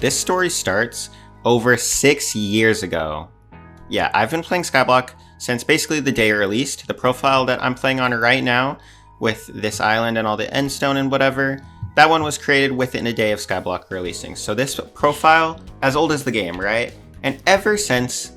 This story starts over 6 years ago. Yeah, I've been playing Skyblock since basically the day it released. The profile that I'm playing on right now, with this island and all the endstone and whatever, that one was created within a day of Skyblock releasing. So this profile, as old as the game, right? And ever since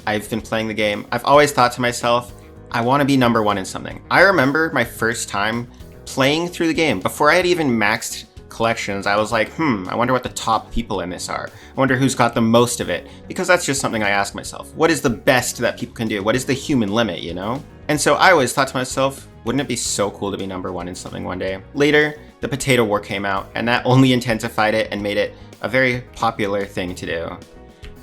I've been playing the game, I've always thought to myself, I want to be number one in something. I remember my first time playing through the game. Before I had even maxed collections, I was like, I wonder what the top people in this are. I wonder who's got the most of it. Because that's just something I ask myself. What is the best that people can do? What is the human limit, you know? And so I always thought to myself, wouldn't it be so cool to be number one in something one day? Later, the Potato War came out, and that only intensified it and made it a very popular thing to do.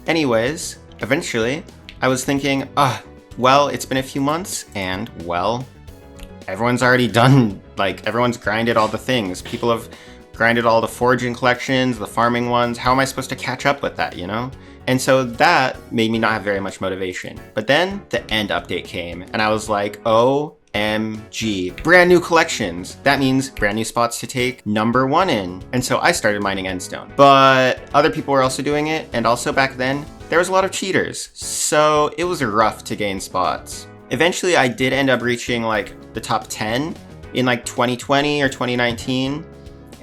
Anyways, eventually, I was thinking, well, it's been a few months, and, well, everyone's already done, everyone's grinded all the things. People have grinded all the foraging collections, the farming ones. How am I supposed to catch up with that, you know? And so that made me not have very much motivation. But then the end update came, and I was like, OMG, brand new collections. That means brand new spots to take number one in. And so I started mining endstone. But other people were also doing it, and also back then, there was a lot of cheaters. So it was rough to gain spots. Eventually, I did end up reaching the top 10 in 2020 or 2019.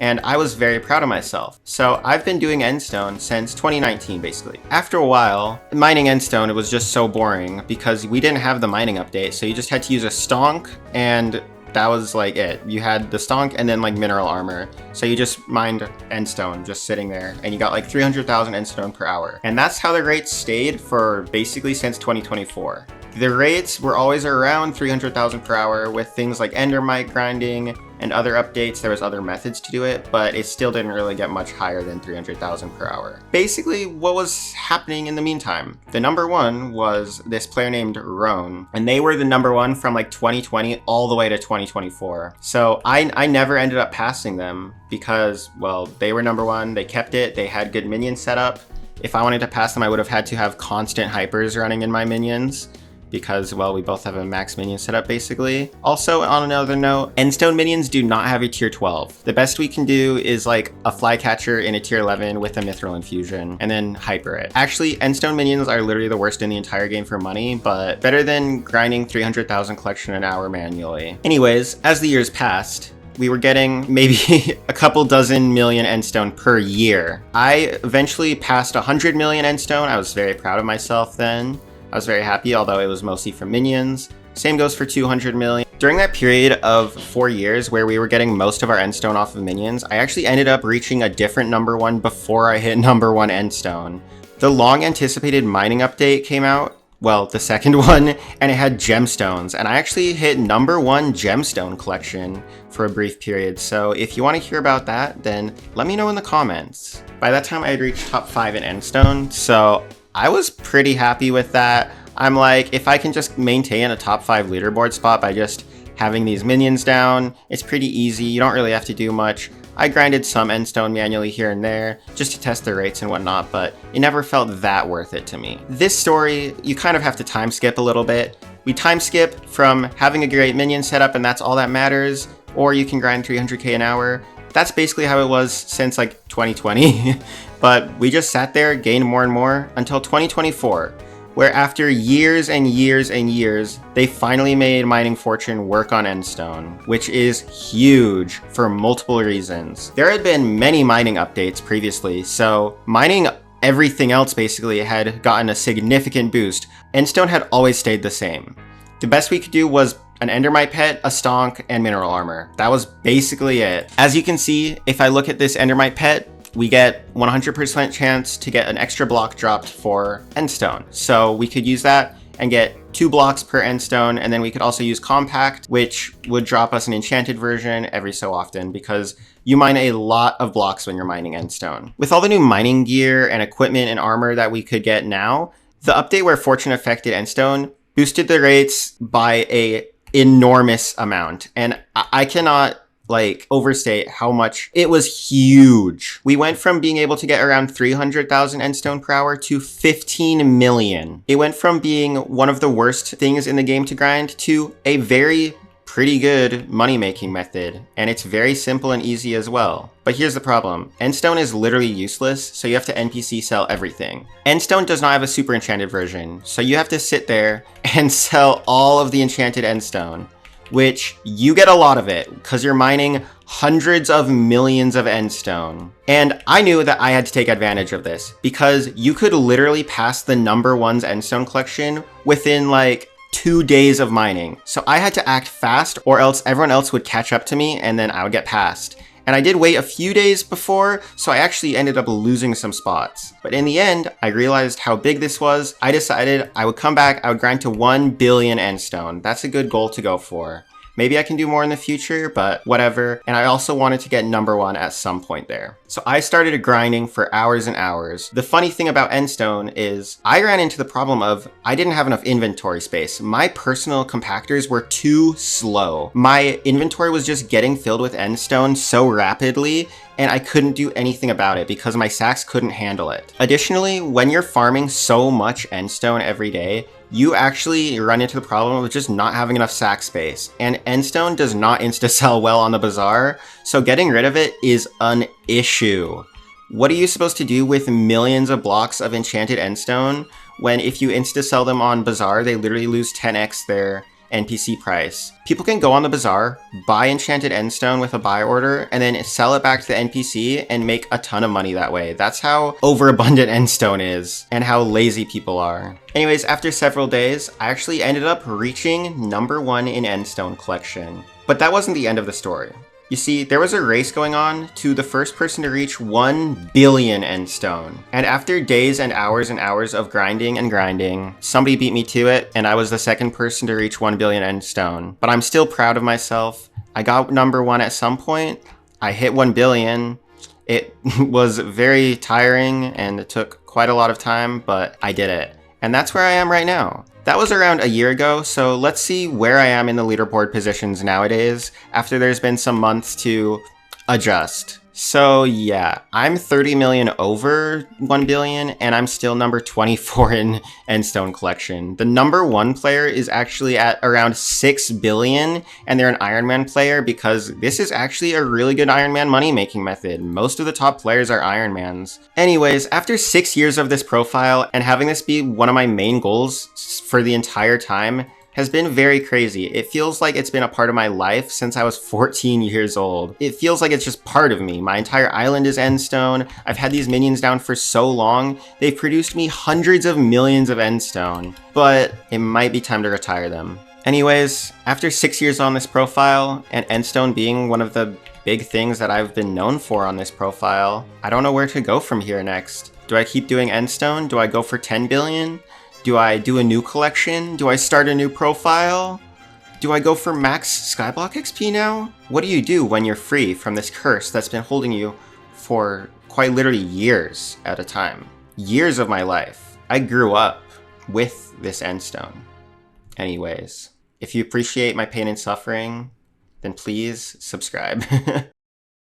And I was very proud of myself. So I've been doing endstone since 2019, basically. After a while, mining endstone, it was just so boring because we didn't have the mining update. So you just had to use a stonk, and that was it. You had the stonk and then mineral armor. So you just mined endstone just sitting there, and you got 300,000 endstone per hour. And that's how the rates stayed for basically since 2024. The rates were always around 300,000 per hour with things like endermite grinding and other updates. There was other methods to do it, but it still didn't really get much higher than 300,000 per hour. Basically, what was happening in the meantime? The number one was this player named Roan, and they were the number one from 2020 all the way to 2024. So I never ended up passing them because, well, they were number one, they kept it, they had good minion setup. If I wanted to pass them, I would have had to have constant hypers running in my minions, because, well, we both have a max minion setup, basically. Also, on another note, endstone minions do not have a tier 12. The best we can do is a flycatcher in a tier 11 with a mithril infusion, and then hyper it. Actually, endstone minions are literally the worst in the entire game for money, but better than grinding 300,000 collection an hour manually. Anyways, as the years passed, we were getting maybe a couple dozen million endstone per year. I eventually passed 100 million endstone. I was very proud of myself then. I was very happy, although it was mostly for minions. Same goes for 200 million. During that period of 4 years where we were getting most of our endstone off of minions, I actually ended up reaching a different number one before I hit number one endstone. The long anticipated mining update came out, well, the second one, and it had gemstones. And I actually hit number one gemstone collection for a brief period. So if you want to hear about that, then let me know in the comments. By that time, I had reached top 5 in endstone, so I was pretty happy with that. I'm like, if I can just maintain a top 5 leaderboard spot by just having these minions down, it's pretty easy. You don't really have to do much. I grinded some endstone manually here and there just to test the rates and whatnot, but it never felt that worth it to me. This story, you kind of have to time skip a little bit. We time skip from having a great minion setup and that's all that matters, or you can grind 300k an hour. That's basically how it was since 2020. But we just sat there, gained more and more until 2024, where after years and years and years, they finally made Mining Fortune work on endstone, which is huge for multiple reasons. There had been many mining updates previously, so mining everything else basically had gotten a significant boost. Endstone had always stayed the same. The best we could do was an endermite pet, a stonk, and mineral armor. That was basically it. As you can see, if I look at this endermite pet, we get 100% chance to get an extra block dropped for endstone. So we could use that and get 2 blocks per endstone, and then we could also use compact, which would drop us an enchanted version every so often because you mine a lot of blocks when you're mining endstone. With all the new mining gear and equipment and armor that we could get now, the update where fortune affected endstone boosted the rates by a enormous amount, and I cannot overstate how much it was huge. We went from being able to get around 300,000 endstone per hour to 15 million. It went from being one of the worst things in the game to grind to a very pretty good money-making method, and it's very simple and easy as well. But here's the problem. Endstone is literally useless, so you have to NPC sell everything. Endstone does not have a super enchanted version, so you have to sit there and sell all of the enchanted Endstone, which you get a lot of it because you're mining hundreds of millions of Endstone. And I knew that I had to take advantage of this because you could literally pass the #1's Endstone collection within like 2 days of mining. So I had to act fast or else everyone else would catch up to me and then I would get passed. And I did wait a few days before, so I actually ended up losing some spots. But in the end, I realized how big this was. I decided I would come back, I would grind to 1 billion Endstone. That's a good goal to go for. Maybe I can do more in the future, but whatever. And I also wanted to get #1 at some point there. So I started grinding for hours and hours. The funny thing about Endstone is I ran into the problem of I didn't have enough inventory space. My personal compactors were too slow. My inventory was just getting filled with Endstone so rapidly, and I couldn't do anything about it because my sacks couldn't handle it. Additionally, when you're farming so much Endstone every day, you actually run into the problem of just not having enough sack space. And Endstone does not insta-sell well on the bazaar, so getting rid of it is an issue. What are you supposed to do with millions of blocks of enchanted Endstone when if you insta-sell them on bazaar, they literally lose 10x their NPC price? People can go on the bazaar, buy enchanted Endstone with a buy order, and then sell it back to the NPC and make a ton of money that way. That's how overabundant Endstone is and how lazy people are. Anyways, after several days, I actually ended up reaching #1 in Endstone collection. But that wasn't the end of the story. You see, there was a race going on to the first person to reach 1 billion Endstone. And after days and hours of grinding and grinding, somebody beat me to it, and I was the second person to reach 1 billion Endstone. But I'm still proud of myself. I got #1 at some point. I hit 1 billion. It was very tiring, and it took quite a lot of time, but I did it. And that's where I am right now. That was around a year ago, so let's see where I am in the leaderboard positions nowadays after there's been some months to adjust. So yeah, I'm 30 million over 1 billion and I'm still number 24 in Endstone collection. The #1 player is actually at around 6 billion and they're an Iron Man player because this is actually a really good Iron Man money making method. Most of the top players are Iron Mans. Anyways, after 6 years of this profile and having this be one of my main goals for the entire time, has been very crazy. It feels like it's been a part of my life since I was 14 years old. It feels like it's just part of me. My entire island is Endstone. I've had these minions down for so long. They've produced me hundreds of millions of Endstone, but it might be time to retire them. Anyways, after 6 years on this profile, and Endstone being one of the big things that I've been known for on this profile, I don't know where to go from here next. Do I keep doing Endstone? Do I go for 10 billion? Do I do a new collection? Do I start a new profile? Do I go for max Skyblock XP now? What do you do when you're free from this curse that's been holding you for quite literally years at a time? Years of my life. I grew up with this Endstone. Anyways, if you appreciate my pain and suffering, then please subscribe.